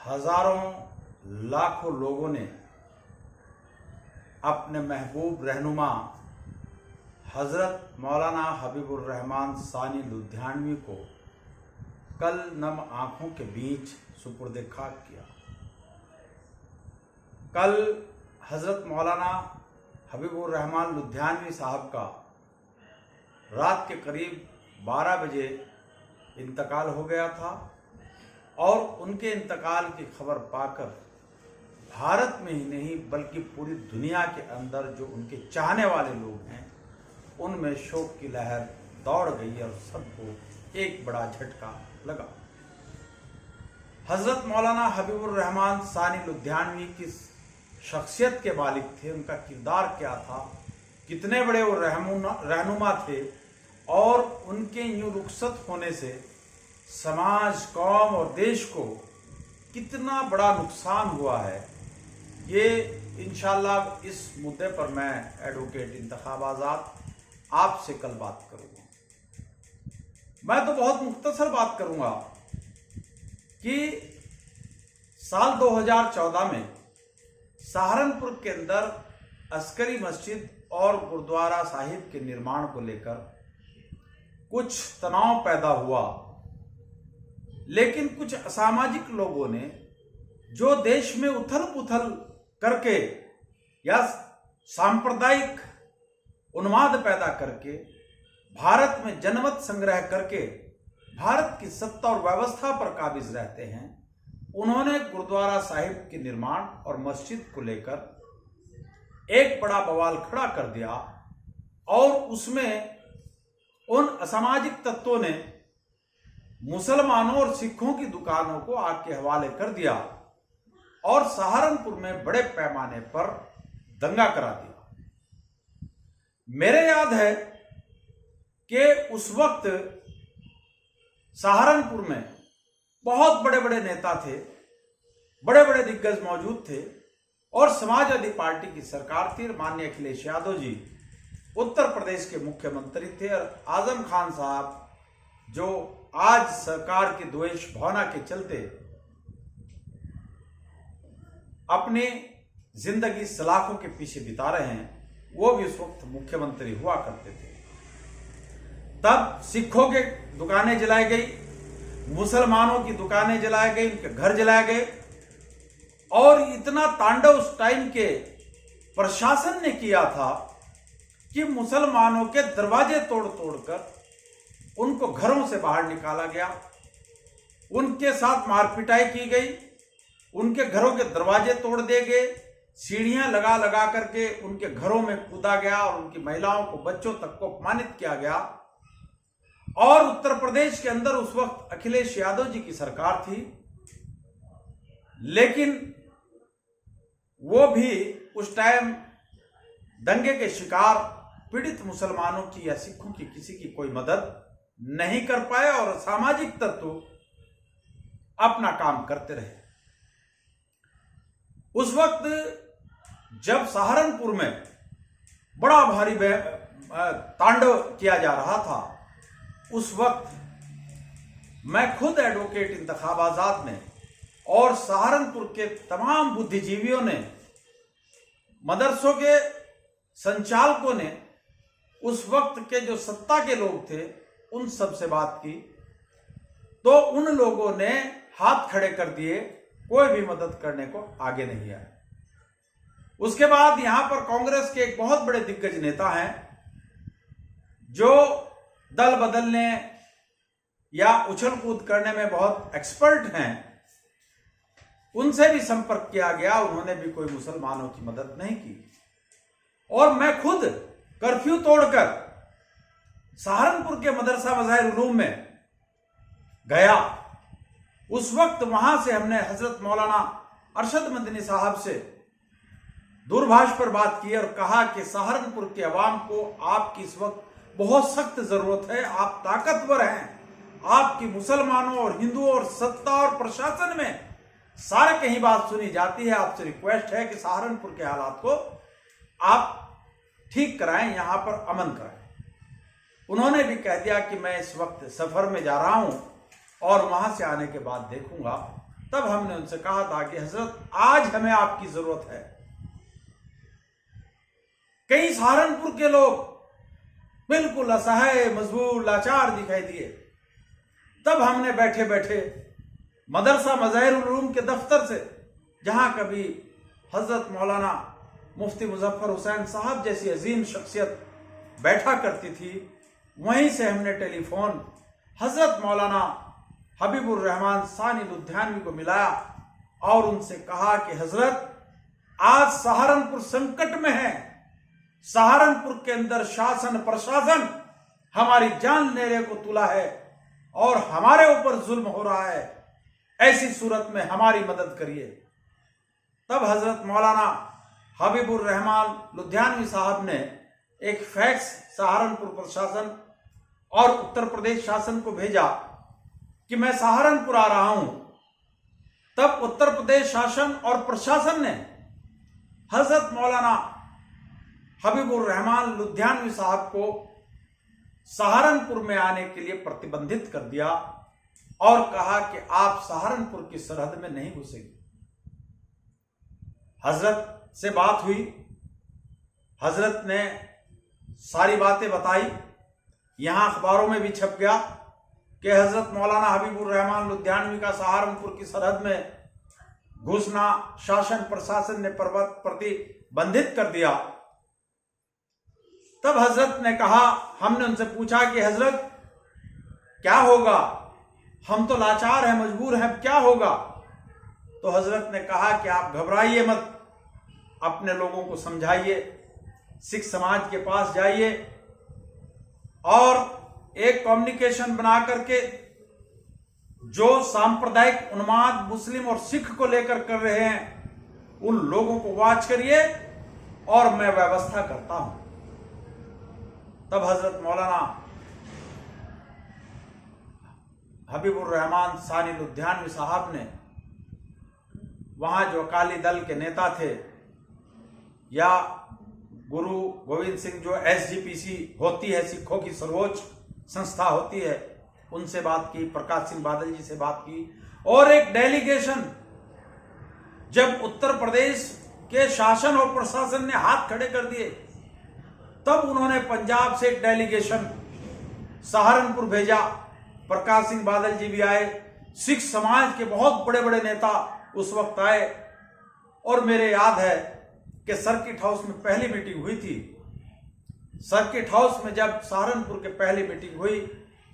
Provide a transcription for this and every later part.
हजारों लाखों लोगों ने अपने महबूब रहनुमा हज़रत मौलाना हबीबुर रहमान सानी लुधियानवी को कल नम आंखों के बीच सुपुर्द खाक किया। कल हज़रत मौलाना हबीबुर रहमान लुधियानवी साहब का रात के करीब 12 बजे इंतकाल हो गया था और उनके इंतकाल की खबर पाकर भारत में ही नहीं बल्कि पूरी दुनिया के अंदर जो उनके चाहने वाले लोग हैं उनमें शोक की लहर दौड़ गई और सबको एक बड़ा झटका लगा। हज़रत मौलाना हबीबुर रहमान सानी लुधियानवी की शख्सियत के मालिक थे, उनका किरदार क्या था, कितने बड़े वो रहनुमा थे और उनके यूं रुखसत होने से समाज, कौम और देश को कितना बड़ा नुकसान हुआ है, ये इंशाअल्लाह इस मुद्दे पर मैं एडवोकेट इंतखाब आज़ाद आपसे कल बात करूंगा। मैं तो बहुत मुख्तसर बात करूंगा कि साल 2014 में सहारनपुर के अंदर अस्करी मस्जिद और गुरुद्वारा साहिब के निर्माण को लेकर कुछ तनाव पैदा हुआ, लेकिन कुछ असामाजिक लोगों ने जो देश में उथल पुथल करके या सांप्रदायिक उन्माद पैदा करके भारत में जनमत संग्रह करके भारत की सत्ता और व्यवस्था पर काबिज रहते हैं, उन्होंने गुरुद्वारा साहिब के निर्माण और मस्जिद को लेकर एक बड़ा बवाल खड़ा कर दिया और उसमें उन असामाजिक तत्वों ने मुसलमानों और सिखों की दुकानों को आग के हवाले कर दिया और सहारनपुर में बड़े पैमाने पर दंगा करा दिया। मेरे याद है कि उस वक्त सहारनपुर में बहुत बड़े बड़े नेता थे, बड़े बड़े दिग्गज मौजूद थे और समाजवादी पार्टी की सरकार थी। माननीय अखिलेश यादव जी उत्तर प्रदेश के मुख्यमंत्री थे और आजम खान साहब जो आज सरकार की द्वेष भावना के चलते अपनी जिंदगी सलाखों के पीछे बिता रहे हैं, वो भी उस वक्त मुख्यमंत्री हुआ करते थे। तब सिखों के दुकानें जलाई गई, मुसलमानों की दुकानें जलाए गई, उनके घर जलाए गए और इतना तांडव उस टाइम के प्रशासन ने किया था कि मुसलमानों के दरवाजे तोड़ तोड़कर उनको घरों से बाहर निकाला गया, उनके साथ मारपिटाई की गई, उनके घरों के दरवाजे तोड़ दिए गए, सीढ़ियां लगा लगा करके उनके घरों में कूदा गया और उनकी महिलाओं को, बच्चों तक को अपमानित किया गया। और उत्तर प्रदेश के अंदर उस वक्त अखिलेश यादव जी की सरकार थी, लेकिन वो भी उस टाइम दंगे के शिकार पीड़ित मुसलमानों की या सिखों की किसी की कोई मदद नहीं कर पाए और सामाजिक तत्व अपना काम करते रहे। उस वक्त जब सहारनपुर में बड़ा भारी तांडव किया जा रहा था, उस वक्त मैं खुद एडवोकेट इंतखाब आज़ाद ने और सहारनपुर के तमाम बुद्धिजीवियों ने, मदरसों के संचालकों ने, उस वक्त के जो सत्ता के लोग थे उन सब से बात की तो उन लोगों ने हाथ खड़े कर दिए, कोई भी मदद करने को आगे नहीं आया। उसके बाद यहां पर कांग्रेस के एक बहुत बड़े दिग्गज नेता हैं जो दल बदलने या उछल कूद करने में बहुत एक्सपर्ट हैं, उनसे भी संपर्क किया गया, उन्होंने भी कोई मुसलमानों की मदद नहीं की। और मैं खुद कर्फ्यू तोड़कर सहारनपुर के मदरसा मज़ाहिर उलूम में गया। उस वक्त वहां से हमने हजरत मौलाना अरशद मदनी साहब से दूरभाष पर बात की और कहा कि सहारनपुर के अवाम को आपकी इस वक्त बहुत सख्त जरूरत है, आप ताकतवर हैं, आपकी मुसलमानों और हिंदुओं और सत्ता और प्रशासन में सारे कहीं बात सुनी जाती है। आपसे रिक्वेस्ट है कि सहारनपुर के हालात को आप ठीक कराएं, यहां पर अमन कराएं। उन्होंने भी कह दिया कि मैं इस वक्त सफर में जा रहा हूं और वहां से आने के बाद देखूंगा तब हमने उनसे कहा था कि हजरत आज हमें आपकी जरूरत है। कई सहारनपुर के लोग बिल्कुल असहाय, मजबूर, लाचार दिखाई दिए। तब हमने बैठे बैठे मदरसा मज़ाहिरुल उलूम के दफ्तर से, जहां कभी हजरत मौलाना मुफ्ती मुजफ्फर हुसैन साहब जैसी अजीम शख्सियत बैठा करती थी, वहीं से हमने टेलीफोन हजरत मौलाना हबीबुर रहमान सानी लुधियानवी को मिलाया और उनसे कहा कि हजरत आज सहारनपुर संकट में है, सहारनपुर के अंदर शासन प्रशासन हमारी जान लेने को तुला है और हमारे ऊपर जुल्म हो रहा है, ऐसी सूरत में हमारी मदद करिए। तब हजरत मौलाना हबीबुर रहमान लुधियानवी साहब ने एक फैक्स सहारनपुर प्रशासन और उत्तर प्रदेश शासन को भेजा कि मैं सहारनपुर आ रहा हूं। तब उत्तर प्रदेश शासन और प्रशासन ने हजरत मौलाना हबीबुर रहमान लुधियानवी साहब को सहारनपुर में आने के लिए प्रतिबंधित कर दिया और कहा कि आप सहारनपुर की सरहद में नहीं घुसेंगे। हजरत से बात हुई, हजरत ने सारी बातें बताई, यहां अखबारों में भी छप गया कि हजरत मौलाना हबीबुर रहमान लुधियानवी का सहारनपुर की सरहद में घुसना शासन प्रशासन ने प्रतिबंधित कर दिया। तब हजरत ने कहा, हमने उनसे पूछा कि हजरत क्या होगा, हम तो लाचार हैं, मजबूर हैं, क्या होगा? तो हजरत ने कहा कि आप घबराइए मत, अपने लोगों को समझाइए, सिख समाज के पास जाइए और एक कम्युनिकेशन बना करके जो सांप्रदायिक उन्माद मुस्लिम और सिख को लेकर कर रहे हैं उन लोगों को वॉच करिए और मैं व्यवस्था करता हूं। तब हजरत मौलाना हबीबुर रहमान सानी लुधियानवी साहब ने वहां जो अकाली दल के नेता थे या गुरु गोविंद सिंह जो SGPC होती है, सिखों की सर्वोच्च संस्था होती है, उनसे बात की, प्रकाश सिंह बादल जी से बात की और एक डेलीगेशन जब उत्तर प्रदेश के शासन और प्रशासन ने हाथ खड़े कर दिए तब उन्होंने पंजाब से एक डेलीगेशन सहारनपुर भेजा। प्रकाश सिंह बादल जी भी आए, सिख समाज के बहुत बड़े बड़े नेता उस वक्त आए और मेरे याद है कि सर्किट हाउस में पहली मीटिंग हुई थी। सर्किट हाउस में जब सहारनपुर के पहली मीटिंग हुई,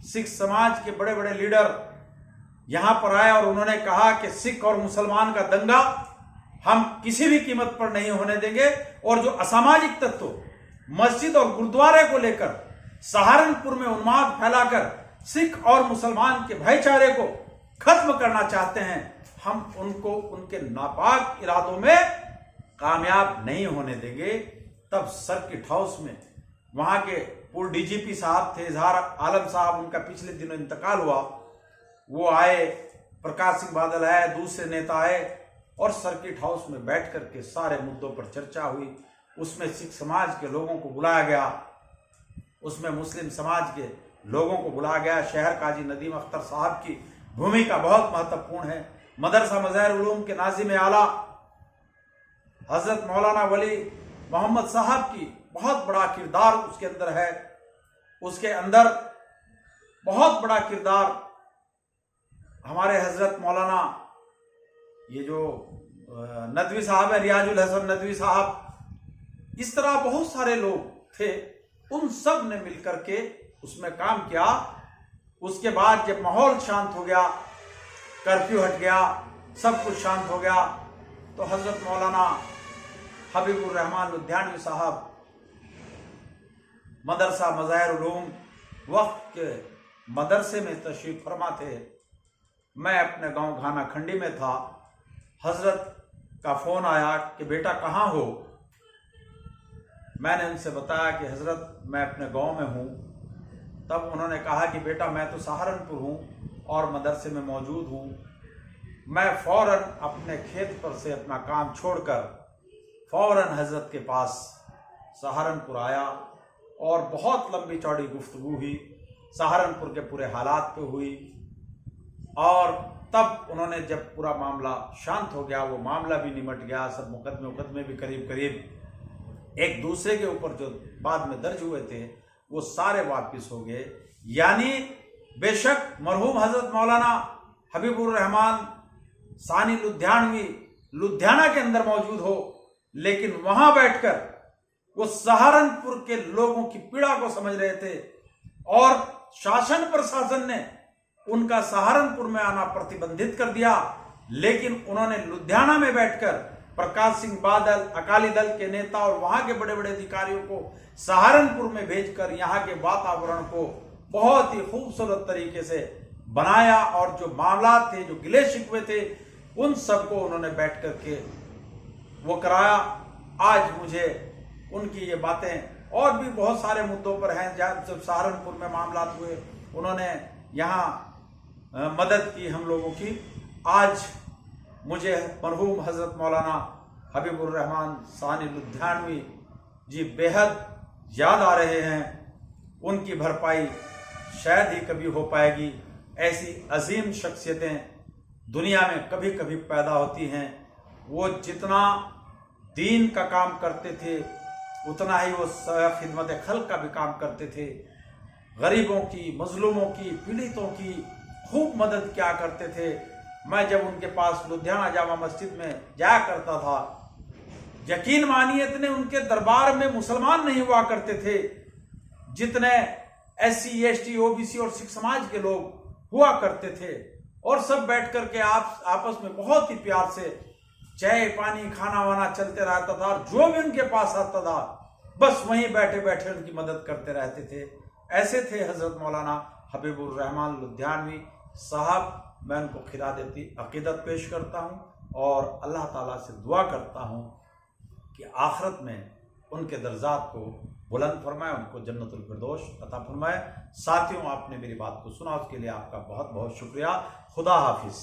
सिख समाज के बड़े बड़े लीडर यहां पर आए और उन्होंने कहा कि सिख और मुसलमान का दंगा हम किसी भी कीमत पर नहीं होने देंगे और जो असामाजिक तत्व मस्जिद और गुरुद्वारे को लेकर सहारनपुर में उन्माद फैलाकर सिख और मुसलमान के भाईचारे को खत्म करना चाहते हैं, हम उनको उनके नापाक इरादों में कामयाब नहीं होने देंगे। तब सर्किट हाउस में वहां के पूर्व DGP साहब थे, इजहार आलम साहब, उनका पिछले दिनों इंतकाल हुआ, वो आए, प्रकाश सिंह बादल आए, दूसरे नेता आए और सर्किट हाउस में बैठ करके सारे मुद्दों पर चर्चा हुई। उसमें सिख समाज के लोगों को बुलाया गया, उसमें मुस्लिम समाज के लोगों को बुलाया गया। शहर काजी नदीम अख्तर साहब की भूमिका बहुत महत्वपूर्ण है। मदरसा मज़ाहिरुल उलूम के नाज़िम आला हजरत मौलाना वली मोहम्मद साहब की बहुत बड़ा किरदार उसके अंदर है। उसके अंदर बहुत बड़ा किरदार हमारे हजरत मौलाना ये जो नदवी साहब है, रियाजुल हसन नदवी साहब, इस तरह बहुत सारे लोग थे, उन सब ने मिलकर के उसमें काम किया। उसके बाद जब माहौल शांत हो गया, कर्फ्यू हट गया, सब कुछ शांत हो गया, तो हजरत मौलाना हबीबुर रहमान लुधियानवी साहब मदरसा मज़ाहिरुल उलूम वक्त के मदरसे में तशरीफ फरमा थे। मैं अपने गांव घाना खंडी में था, हजरत का फोन आया कि बेटा कहाँ हो। मैंने उनसे बताया कि हजरत मैं अपने गांव में हूँ। तब उन्होंने कहा कि बेटा मैं तो सहारनपुर हूँ और मदरसे में मौजूद हूँ। मैं फौरन अपने खेत पर से अपना काम छोड़कर फौरन हजरत के पास सहारनपुर आया और बहुत लंबी चौड़ी गुफ्तगू हुई, सहारनपुर के पूरे हालात पे हुई और तब उन्होंने जब पूरा मामला शांत हो गया, वो मामला भी निमट गया, सब मुकदमे भी करीब करीब एक दूसरे के ऊपर जो बाद में दर्ज हुए थे वो सारे वापस हो गए। यानी बेशक मरहूम हजरत मौलाना हबीबुर रहमान सानी लुधियानवी लुधियाना के अंदर मौजूद हो, लेकिन वहां बैठकर वो सहारनपुर के लोगों की पीड़ा को समझ रहे थे और शासन प्रशासन ने उनका सहारनपुर में आना प्रतिबंधित कर दिया, लेकिन उन्होंने लुधियाना में बैठकर प्रकाश सिंह बादल, अकाली दल के नेता और वहां के बड़े बड़े अधिकारियों को सहारनपुर में भेजकर यहाँ के वातावरण को बहुत ही खूबसूरत तरीके से बनाया और जो मामला थे, जो गिले शिकवे थे, उन सबको उन्होंने बैठ करके वो कराया। आज मुझे उनकी ये बातें और भी बहुत सारे मुद्दों पर हैं, जब सहारनपुर में मामला हुए उन्होंने यहाँ मदद की हम लोगों की। आज मुझे मरहूम हजरत मौलाना हबीबुर रहमान सानी लुधियानवी जी बेहद याद आ रहे हैं। उनकी भरपाई शायद ही कभी हो पाएगी। ऐसी अजीम शख्सियतें दुनिया में कभी कभी पैदा होती हैं। वो जितना दीन का काम करते थे उतना ही वो खिदमत खल्क का भी काम करते थे। गरीबों की, मजलूमों की, पीड़ितों की खूब मदद किया करते थे। मैं जब उनके पास लुधियाना जामा मस्जिद में जाया करता था, यकीन मानिए इतने उनके दरबार में मुसलमान नहीं हुआ करते थे जितने SC, ST, OBC और सिख समाज के लोग हुआ करते थे। और सब बैठ करके आपस में बहुत ही प्यार से चाय पानी खाना वाना चलते रहता था और जो भी उनके पास आता था बस वहीं बैठे बैठे उनकी मदद करते रहते थे। ऐसे थे हजरत मौलाना हबीबुर रहमान लुधियानवी साहब। मैं उनको खिरादती अकीदत पेश करता हूँ और अल्लाह ताला से दुआ करता हूँ कि आखिरत में उनके दर्जात को बुलंद फरमाए, उनको जन्नतुल फिरदौस अता फरमाए। साथियों, आपने मेरी बात को सुना उसके लिए आपका बहुत बहुत शुक्रिया। खुदा हाफिज।